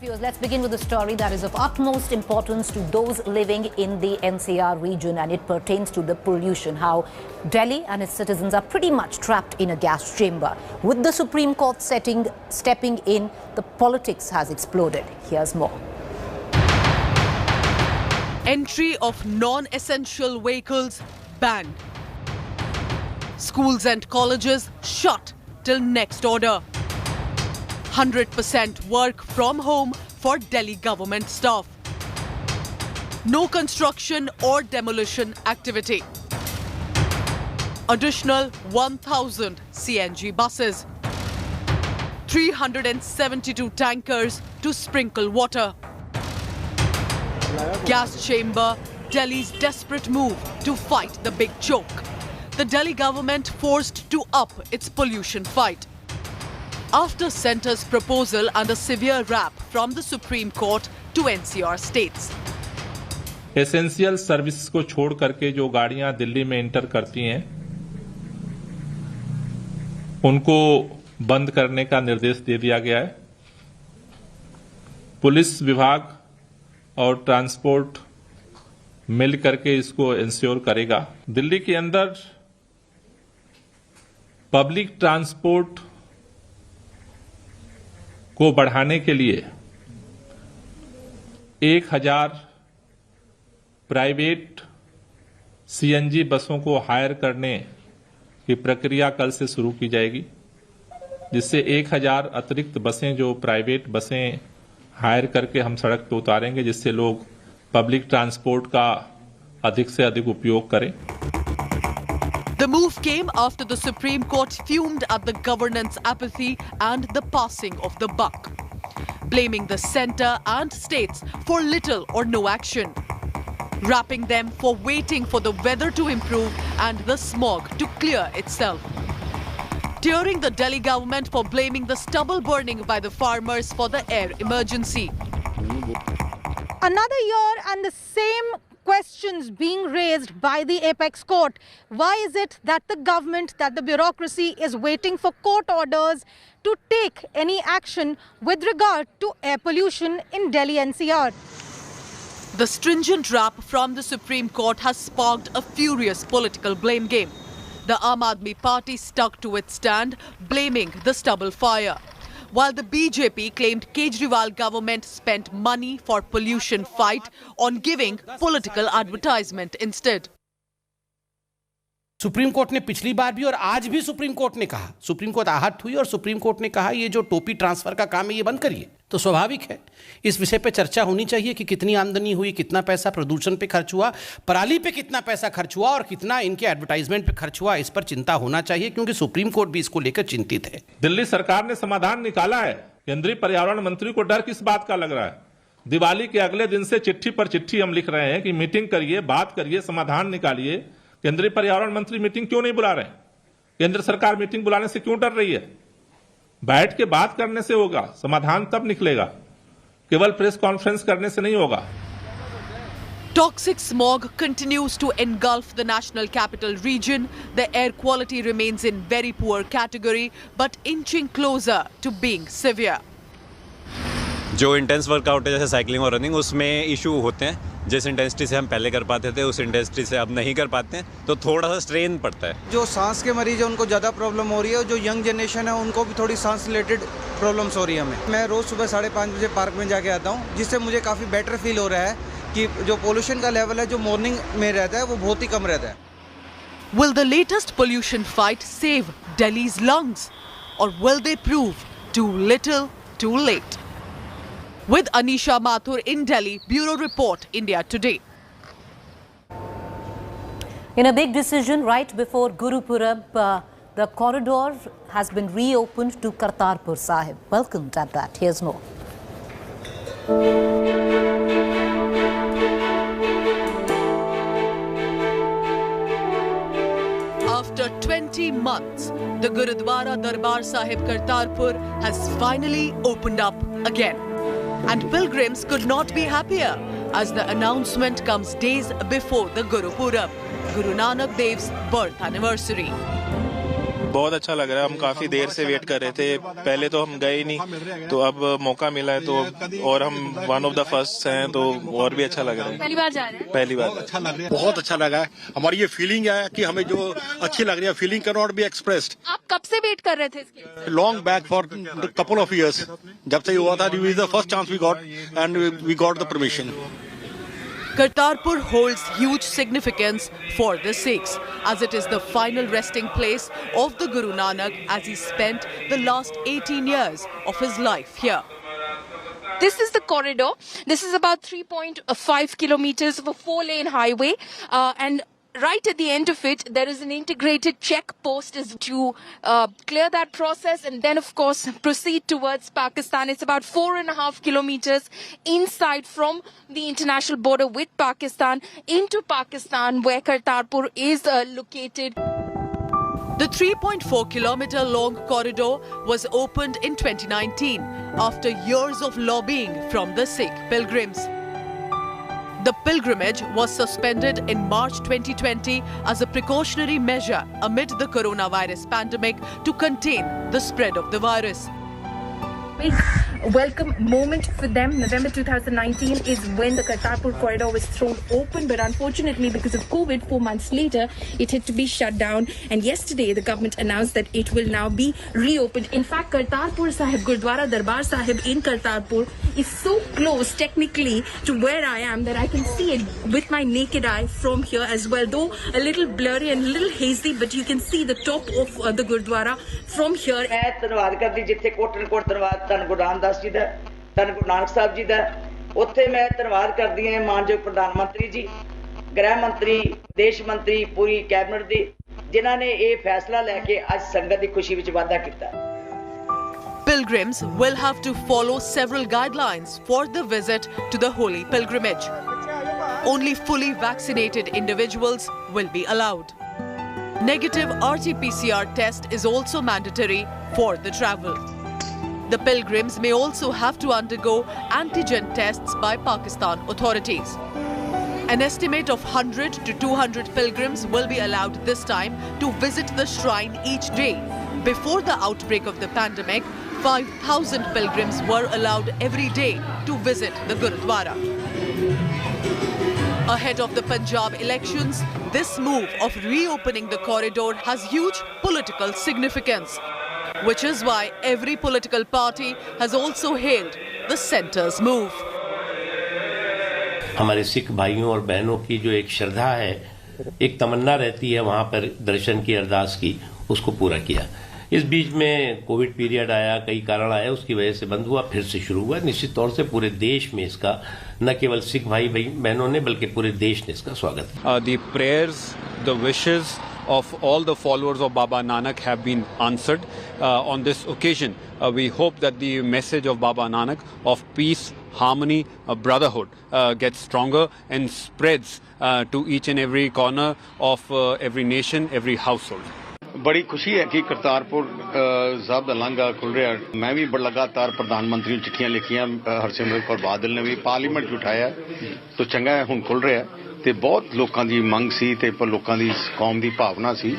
Viewers, let's begin with a story that is of utmost importance to those living in the NCR region, and it pertains to the pollution. How Delhi and its citizens are pretty much trapped in a gas chamber. With the Supreme Court stepping in, the politics has exploded. Here's more. Entry of non-essential vehicles banned. Schools and colleges shut till next order. 100% work from home for Delhi government staff. No construction or demolition activity. Additional 1,000 CNG buses. 372 tankers to sprinkle water. Gas chamber, Delhi's desperate move to fight the big choke. The Delhi government forced to up its pollution fight. After centre's proposal and a severe rap from the Supreme Court to NCR states. Essential service को छोड़ करके जो गाड़ियां दिल्ली में enter करती हैं उनको बंद करने का निर्देश दे दिया गया है। पुलिस विभाग और ट्रांसपोर्ट मिल करके इसको इंश्योर करेगा। दिल्ली के अंदर पब्लिक ट्रांसपोर्ट को बढ़ाने के लिए 1000 प्राइवेट सीएनजी बसों को हायर करने की प्रक्रिया कल से शुरू की जाएगी, जिससे 1000 अतिरिक्त बसें जो प्राइवेट बसें हायर करके हम सड़क पर उतारेंगे, जिससे लोग पब्लिक ट्रांसपोर्ट का अधिक से अधिक उपयोग करें। The move came after the Supreme Court fumed at the governance apathy and the passing of the buck, blaming the centre and states for little or no action, rapping them for waiting for the weather to improve and the smog to clear itself, tearing the Delhi government for blaming the stubble burning by the farmers for the air emergency. Another year and the same questions being raised by the apex court. Why is it that the government, that the bureaucracy is waiting for court orders to take any action with regard to air pollution in Delhi NCR? The stringent rap from the Supreme Court has sparked a furious political blame game. The Aam Aadmi Party stuck to its stand, blaming the stubble fire, while the BJP claimed Kejriwal government spent money for pollution fight on giving political advertisement instead. Supreme court ने पिछली बार भी और आज भी supreme court ने कहा, supreme court आहत हुई और सुप्रीम कोर्ट ने कहा ये जो टोपी ट्रांसफर का काम है ये बंद करिए। तो स्वाभाविक है इस विषय पे चर्चा होनी चाहिए कि कितनी आमदनी हुई, कितना पैसा प्रदूषण पे खर्च हुआ, पराली पे कितना पैसा खर्च हुआ और कितना इनके एडवर्टाइजमेंट पे खर्च हुआ। इस पर चिंता होना चाहिए क्योंकि सुप्रीम कोर्ट भी इसको लेकर चिंतित है। दिल्ली सरकार ने समाधान निकाला है। केंद्रीय पर्यावरण मंत्री को डर किस बात का लग रहा है? दिवाली के अगले दिन से चिट्ठी पर चिट्ठी हम लिख रहे हैं कि मीटिंग करिए, बात करिए, समाधान निकालिए। केंद्रीय पर्यावरण मंत्री मीटिंग क्यों नहीं बुला रहे? केंद्र सरकार मीटिंग बुलाने से क्यों डर रही है? बैठ के बात करने से होगा, समाधान तब निकलेगा, केवल प्रेस कॉन्फ्रेंस करने से नहीं होगा। Toxic smog continues to engulf the national capital region. The air quality remains in very poor category, but inching closer to being severe. जो इंटेंस वर्कआउट है जैसे साइकिलिंग और रनिंग, उसमें इशू होते हैं। जिस इंटेंसिटी से हम पहले कर पाते थे उस इंटेंसिटी से अब नहीं कर पाते हैं, तो थोड़ा सा स्ट्रेन पड़ता है। जो सांस के मरीज हैं उनको ज़्यादा प्रॉब्लम हो रही है और जो यंग जनरेशन है उनको भी थोड़ी सांस रिलेटेड प्रॉब्लम्स हो रही है हमें। मैं रोज़ सुबह 5:30 बजे पार्क में जाके आता हूँ, जिससे मुझे काफ़ी बेटर फील हो रहा है कि जो पोल्यूशन का लेवल है जो मॉर्निंग में रहता है वो बहुत ही कम रहता है। Will the latest pollution fight save Delhi's lungs, or will they prove too little, too late? With Anisha Mathur in Delhi, Bureau Report, India Today. In a big decision right before Guru Purab, the corridor has been reopened to Kartarpur Sahib. Welcomed at that. Here's more. After 20 months, the Gurudwara Darbar Sahib Kartarpur has finally opened up again. And pilgrims could not be happier as the announcement comes days before the Guru Purab, Guru Nanak Dev's birth anniversary. बहुत अच्छा लग रहा है। हम काफी देर से wait कर रहे थे, पहले तो हम गए ही नहीं, तो अब मौका मिला है तो, और हम वन ऑफ द फर्स्ट हैं तो और भी अच्छा लग रहा है। पहली बार जा रहे हैं? पहली बार। अच्छा लग रहा है, बहुत अच्छा लगा है। हमारी ये फीलिंग है कि हमें जो अच्छी लग रही है, feeling can not be expressed. आप कब से वेट कर रहे थे इसके? Long back for couple of years, जब से हुआ था, this is the first chance we got and we got the permission. Kartarpur holds huge significance for the Sikhs, as it is the final resting place of the Guru Nanak as he spent the last 18 years of his life here. This is the corridor. This is about 3.5 kilometers of a 4-lane highway, and right at the end of it, there is an integrated check post to clear that process and then, of course, proceed towards Pakistan. It's about 4.5 kilometers inside from the international border with Pakistan into Pakistan, where Kartarpur is located. The 3.4-kilometer long corridor was opened in 2019 after years of lobbying from the Sikh pilgrims. The pilgrimage was suspended in March 2020 as a precautionary measure amid the coronavirus pandemic to contain the spread of the virus. Big welcome moment for them. November 2019 is when the Kartarpur corridor was thrown open, but unfortunately because of COVID, 4 months later, it had to be shut down. And yesterday, the government announced that it will now be reopened. In fact, Kartarpur Sahib, Gurdwara Darbar Sahib in Kartarpur is so close technically to where I am that I can see it with my naked eye from here as well. Though a little blurry and a little hazy, but you can see the top of the Gurdwara from here. ਧੰਨਵਾਦ ਕਰਦੀ ਜਿੱਥੇ cotton ਕੋਟ ਧੰਨਵਾਦ ਧੰਨ ਗੁਰੂ ਰਾਮਦਾਸ ਜੀ ਦਾ, ਧੰਨ ਗੁਰੂ ਨਾਨਕ ਸਾਹਿਬ ਜੀ ਦਾ, ਉੱਥੇ ਮੈਂ ਧੰਨਵਾਦ ਕਰਦੀ ਹਾਂ ਮਾਨਯੋਗ ਪ੍ਰਧਾਨ ਮੰਤਰੀ ਜੀ, ਗ੍ਰਹਿ ਮੰਤਰੀ, ਦੇਸ਼ ਮੰਤਰੀ, ਪੂਰੀ ਕੈਬਨਿਟ ਦੀ, ਜਿਨ੍ਹਾਂ ਨੇ ਇਹ ਫੈਸਲਾ ਲੈ ਕੇ ਅੱਜ ਸੰਗਤ ਦੀ ਖੁਸ਼ੀ ਵਿੱਚ ਵਾਧਾ ਕੀਤਾ। Pilgrims will have to follow several guidelines for the visit to the holy pilgrimage. Only fully vaccinated individuals will be allowed. Negative RT-PCR test is also mandatory for the travel. The pilgrims may also have to undergo antigen tests by Pakistan authorities. An estimate of 100 to 200 pilgrims will be allowed this time to visit the shrine each day. Before the outbreak of the pandemic, 5,000 pilgrims were allowed every day to visit the Gurudwara. Ahead of the Punjab elections, this move of reopening the corridor has huge political significance, which is why every political party has also hailed the centre's move. हमारे सिख भाइयों और बहनों की जो एक श्रद्धा है, एक तमन्ना रहती है वहां पर दर्शन की, अरदास की, उसको पूरा किया। इस बीच में कोविड पीरियड आया, कई कारण आए, उसकी वजह से बंद हुआ, फिर से शुरू हुआ। निश्चित तौर से पूरे देश में इसका न केवल सिख भाई बहनों ने बल्कि पूरे देश ने इसका स्वागत किया। The prayers, the wishes of all the followers of Baba Nanak have been answered on this occasion. We hope that the message of Baba Nanak of peace, harmony, brotherhood gets stronger and spreads to each and every corner of every nation, every household. बड़ी खुशी है कि करतारपुर साहब ਦਾ ਲਾਂਘਾ ਖੁੱਲ ਰਿਹਾ। ਮੈਂ ਵੀ ਲਗਾਤਾਰ ਪ੍ਰਧਾਨ ਮੰਤਰੀ ਨੂੰ ਚਿੱਠੀਆਂ ਲਿਖੀਆਂ, ਹਰਸਿਮਰਤ ਕੌਰ ਬਾਦਲ ਨੇ ਵੀ ਪਾਰਲੀਮੈਂਟ 'ਚ ਉਠਾਇਆ, ਤਾਂ ਚੰਗਾ ਹੈ ਹੁਣ ਖੁੱਲ ਰਿਹਾ ਤੇ ਬਹੁਤ ਲੋਕਾਂ ਦੀ ਮੰਗ ਸੀ ਤੇ ਲੋਕਾਂ ਦੀ ਕੌਮ ਦੀ ਭਾਵਨਾ ਸੀ।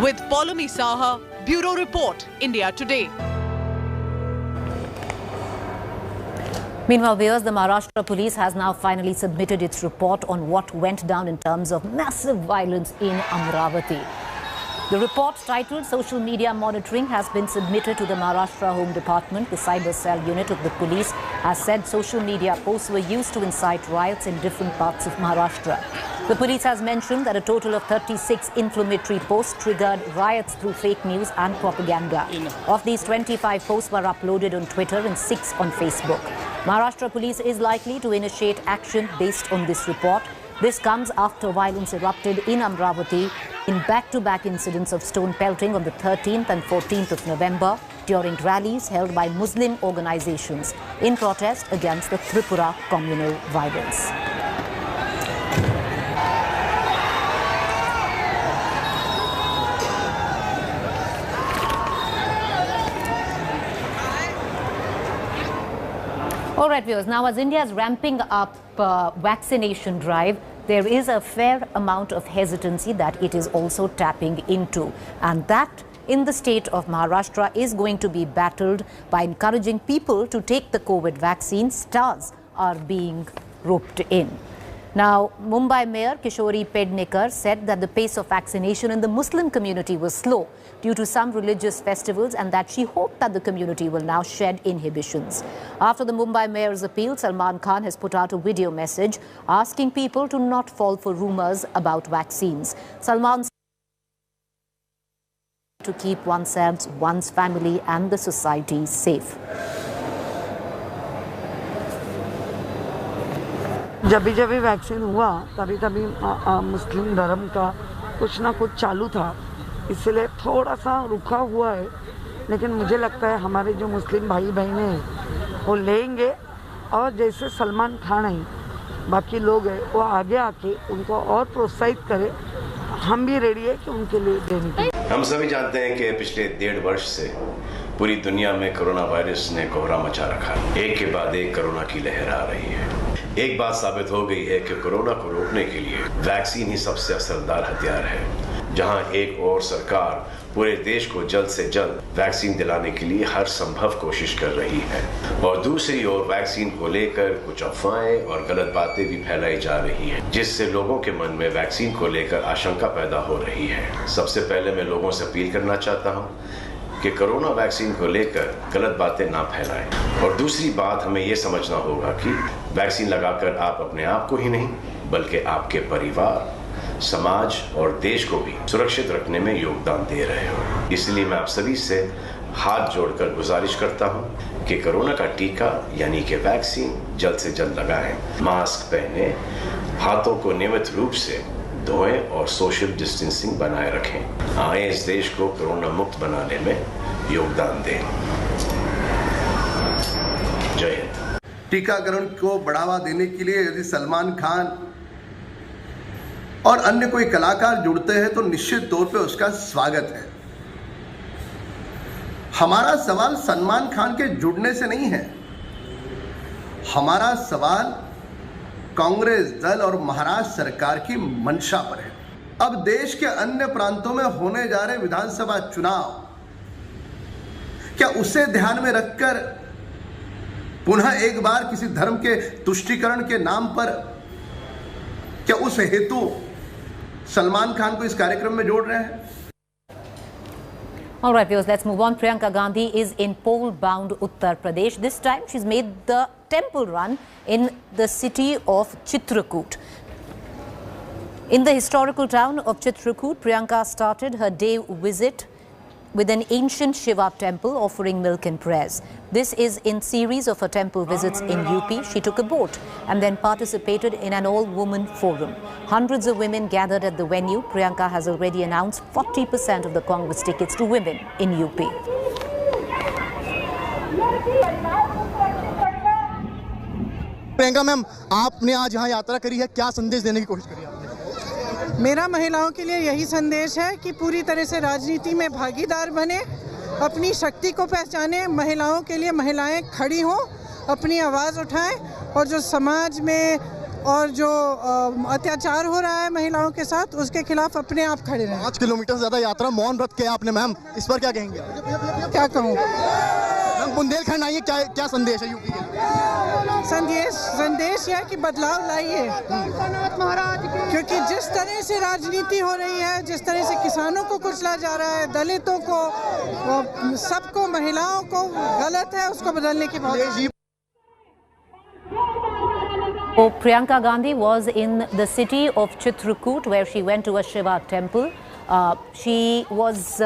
With Paulomi Saha, Bureau Report, India Today. Meanwhile, viewers, the Maharashtra police has now finally submitted its report on what went down in terms of massive violence in Amravati. The report, titled Social Media Monitoring, has been submitted to the Maharashtra Home Department. The Cyber Cell unit of the police has said social media posts were used to incite riots in different parts of Maharashtra. The police has mentioned that a total of 36 inflammatory posts triggered riots through fake news and propaganda. Of these, 25 posts were uploaded on Twitter and 6 on Facebook. Maharashtra police is likely to initiate action based on this report. This comes after violence erupted in Amravati in back-to-back incidents of stone pelting on the 13th and 14th of November during rallies held by Muslim organizations in protest against the Tripura communal violence. All right, viewers. Now, as India is ramping up vaccination drive, there is a fair amount of hesitancy that it is also tapping into. And that in the state of Maharashtra is going to be battled by encouraging people to take the COVID vaccine. Stars are being roped in. Now, Mumbai Mayor Kishori Pednekar said that the pace of vaccination in the Muslim community was slow due to some religious festivals, and that she hoped that the community will now shed inhibitions. After the Mumbai Mayor's appeal, Salman Khan has put out a video message asking people to not fall for rumors about vaccines. Salman to keep oneself, one's family and the society safe. जब भी vaccine हुआ तभी मुस्लिम धर्म का कुछ ना कुछ चालू था, इसलिए थोड़ा सा रुका हुआ है। लेकिन मुझे लगता है हमारे जो मुस्लिम भाई बहनें हैं वो लेंगे, और जैसे सलमान खान हैं बाकी लोग हैं वो आगे आके उनको और प्रोत्साहित करें। हम भी रेडी है कि उनके लिए देने के। हम सभी जानते हैं कि पिछले 1.5 वर्ष से पूरी दुनिया में कोरोना वायरस ने कोहरा मचा रखा है। एक के बाद एक कोरोना की लहर आ रही है। एक बात साबित हो गई है कि कोरोना को रोकने के लिए वैक्सीन ही सबसे असरदार हथियार है। जहां एक और सरकार पूरे देश को जल्द से जल्द वैक्सीन दिलाने के लिए हर संभव कोशिश कर रही है, और दूसरी ओर वैक्सीन को लेकर कुछ अफवाहें और गलत बातें भी फैलाई जा रही हैं, जिससे लोगों के मन में वैक्सीन को लेकर आशंका पैदा हो रही है। सबसे पहले मैं लोगों से अपील करना चाहता हूं कि कोरोना वैक्सीन को लेकर गलत बातें ना फैलाएं, और दूसरी बात हमें ये समझना होगा कि वैक्सीन लगाकर आप अपने आप को ही नहीं बल्कि आपके परिवार, समाज और देश को भी सुरक्षित रखने में योगदान दे रहे हो। इसलिए मैं आप सभी से हाथ जोड़कर गुजारिश करता हूं कि कोरोना का टीका यानी कि वैक्सीन जल्द से जल्द लगाएं, मास्क पहने, हाथों को नियमित रूप से धोएं और सोशल डिस्टेंसिंग बनाए रखें। आए इस देश को कोरोना मुक्त बनाने में योगदान दें। जय हिंद। टीकाकरण को बढ़ावा देने के लिए यदि सलमान खान और अन्य कोई कलाकार जुड़ते हैं तो निश्चित तौर पे उसका स्वागत है। हमारा सवाल सलमान खान के जुड़ने से नहीं है, हमारा सवाल कांग्रेस दल और महाराष्ट्र सरकार की मंशा पर है। अब देश के अन्य प्रांतों में होने जा रहे विधानसभा चुनाव, क्या उसे ध्यान में रखकर पुनः एक बार किसी धर्म के तुष्टीकरण के नाम पर क्या उस हेतु सलमान खान को इस कार्यक्रम में जोड़ रहे हैं? All right, viewers, let's move on. Priyanka Gandhi is in poll-bound Uttar Pradesh. This time, she's made the temple run in the city of Chitrakoot. In the historical town of Chitrakoot, Priyanka started her day visit with an ancient Shiva temple offering milk and prayers. This is in series of her temple visits in UP. She took a boat and then participated in an all-woman forum. Hundreds of women gathered at the venue. Priyanka has already announced 40% of the Congress tickets to women in UP. Priyanka ma'am, आपने आज यहाँ यात्रा करी है, क्या संदेश देने की कोशिश करी आपने? मेरा महिलाओं के लिए यही संदेश है कि पूरी तरह से राजनीति में भागीदार बने, अपनी शक्ति को पहचाने, महिलाओं के लिए महिलाएं खड़ी हों, अपनी आवाज़ उठाएं, और जो समाज में और जो अत्याचार हो रहा है महिलाओं के साथ, उसके खिलाफ अपने आप खड़े रहें। 5 किलोमीटर से ज़्यादा यात्रा मौन व्रत किया आपने मैम, इस पर क्या कहेंगे? क्या कहूँ मैम, बुंदेलखंड आइए, क्या संदेश है यूपी के लिए? संदेश यह कि बदलाव लाइए, क्योंकि जिस तरह से राजनीति हो रही है, जिस तरह से किसानों को कुचला जा रहा है, दलितों को, सबको, महिलाओं को गलत है, उसको बदलने की बात। So, Priyanka Gandhi was in the city of Chitrakoot, where she went to a Shiva temple. She was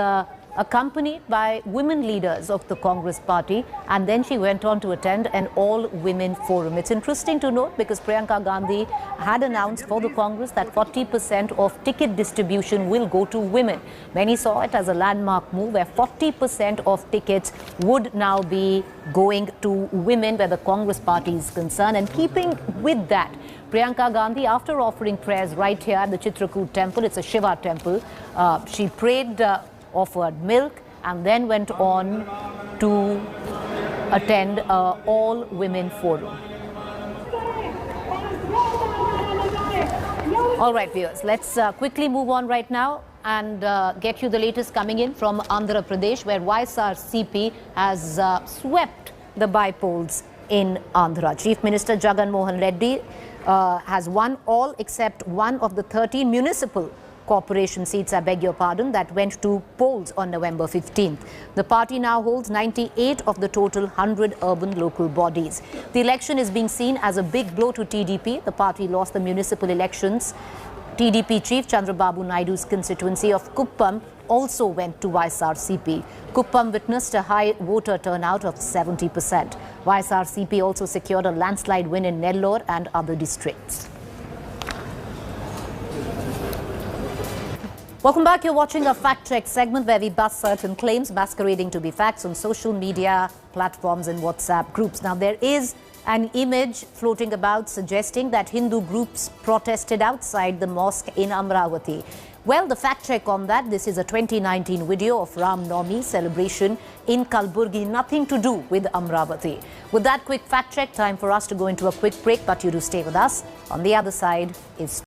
accompanied by women leaders of the Congress party, and then she went on to attend an all-women forum. It's interesting to note because Priyanka Gandhi had announced for the Congress that 40% of ticket distribution will go to women. Many saw it as a landmark move where 40% of tickets would now be going to women where the Congress party is concerned. And keeping with that, Priyanka Gandhi, after offering prayers right here at the Chitrakoot temple, it's a Shiva temple, she prayed, offered milk, and then went on to attend an all-women forum. All right, viewers, let's quickly move on right now and get you the latest coming in from Andhra Pradesh, where YSRCP has swept the by-polls in Andhra. Chief Minister Jagan Mohan Reddy has won all except one of the 13 municipal corporation seats, I beg your pardon, that went to polls on November 15th. The party now holds 98 of the total 100 urban local bodies. The election is being seen as a big blow to TDP. The party lost the municipal elections. TDP chief Chandrababu Naidu's constituency of Kuppam also went to YSRCP. Kuppam witnessed a high voter turnout of 70%. YSRCP also secured a landslide win in Nellore and other districts. Welcome back. You're watching a fact check segment where we bust certain claims masquerading to be facts on social media platforms and WhatsApp groups. Now, there is an image floating about suggesting that Hindu groups protested outside the mosque in Amravati. Well, the fact check on that, this is a 2019 video of Ram Navami celebration in Kalburgi, nothing to do with Amravati. With that quick fact check, time for us to go into a quick break, but you do stay with us. On the other side is